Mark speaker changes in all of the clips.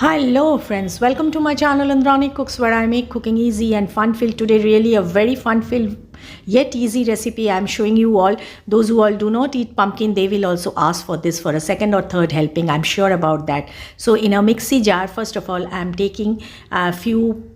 Speaker 1: Hello friends, welcome to my channel Indrani Cooks, where I make cooking easy and fun filled. Today really a very fun filled yet easy recipe I am showing you all. Those who all do not eat pumpkin, they will also ask for this for a second or third helping, I'm sure about that. So in a mixie jar, first of all I am taking a few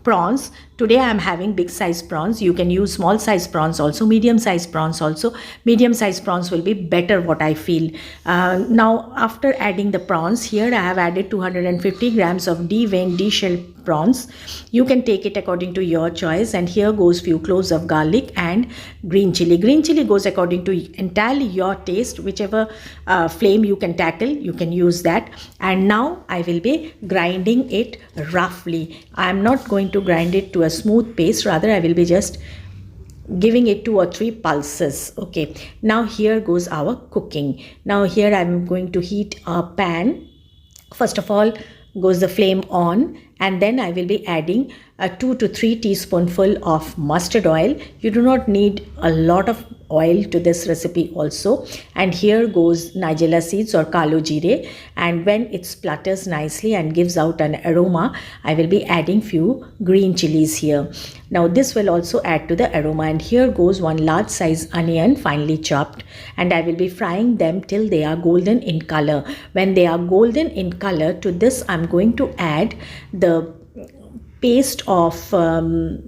Speaker 1: prawns. Today I am having big size prawns. You can use small size prawns also, medium size prawns also. Medium size prawns will be better, what I feel. Now after adding the prawns, here I have added 250 grams of deveined de-shelled prawns. You can take it according to your choice, and here goes few cloves of garlic and green chili. Green chili goes according to entirely your taste, whichever flame you can tackle, you can use that. And now I will be grinding it roughly. I am not going to grind it to a smooth paste, rather I will be just giving it 2 or 3 pulses. Okay, now here goes our cooking. Now here I'm going to heat a pan. First of all goes the flame on, and then I will be adding a 2 to 3 teaspoonful of mustard oil. You do not need a lot of oil to this recipe also. And here goes nigella seeds or kalo jeera, and when it splutters nicely and gives out an aroma, I will be adding few green chilies here. Now this will also add to the aroma, and here goes 1 large size onion finely chopped, and I will be frying them till they are golden in color. When they are golden in color, to this I'm going to add the paste of the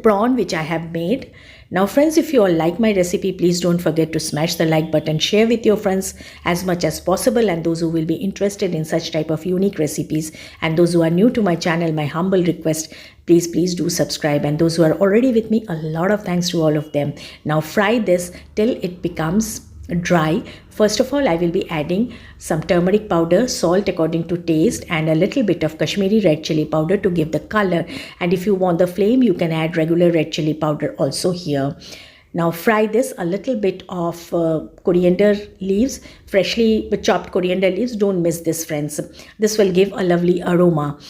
Speaker 1: prawn which I have made. Now friends, if you all like my recipe, please don't forget to smash the like button, share with your friends as much as possible, and those who will be interested in such type of unique recipes, and those who are new to my channel, my humble request, please do subscribe, and those who are already with me, a lot of thanks to all of them. Now fry this till it becomes dry. First of all, I will be adding some turmeric powder, salt according to taste, and a little bit of Kashmiri red chili powder to give the color. And if you want the flame, you can add regular red chili powder also here. Now fry this. A little bit of coriander leaves, freshly chopped coriander leaves. Don't miss this, friends. This will give a lovely aroma.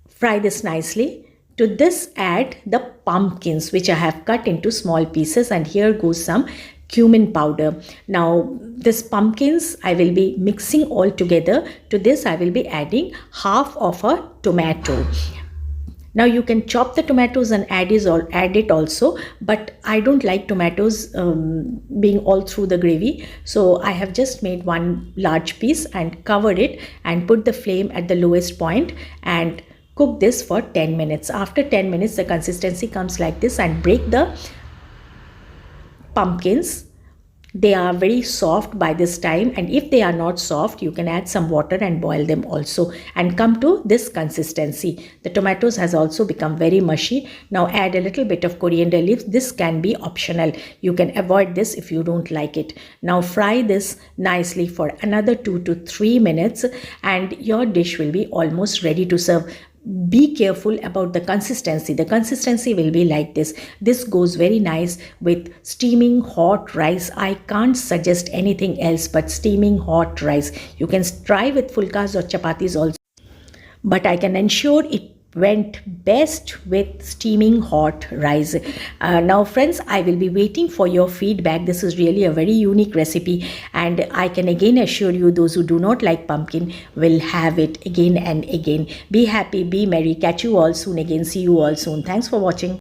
Speaker 1: Fry this nicely. To this add the pumpkins which I have cut into small pieces, and here goes some cumin powder. Now this pumpkins I will be mixing all together. To this I will be adding half of a tomato. Now you can chop the tomatoes and add it also, but I don't like tomatoes being all through the gravy, so I have just made 1 large piece and covered it and put the flame at the lowest point and cook this for 10 minutes. After 10 minutes the consistency comes like this, and break the pumpkins. They are very soft by this time, and if they are not soft, you can add some water and boil them also and come to this consistency. The tomatoes has also become very mushy. Now add a little bit of coriander leaves. This can be optional. You can avoid this if you don't like it. Now fry this nicely for another 2 to 3 minutes, and your dish will be almost ready to serve. Be careful about the consistency. The consistency will be like this. This goes very nice with steaming hot rice. I can't suggest anything else but steaming hot rice. You can try with fulkas or chapatis also, but I can ensure it went best with steaming hot rice. Now friends, I will be waiting for your feedback. This is really a very unique recipe, and I can again assure you, those who do not like pumpkin will have it again and again. Be happy, be merry. Catch you all soon again. See you all soon. Thanks for watching.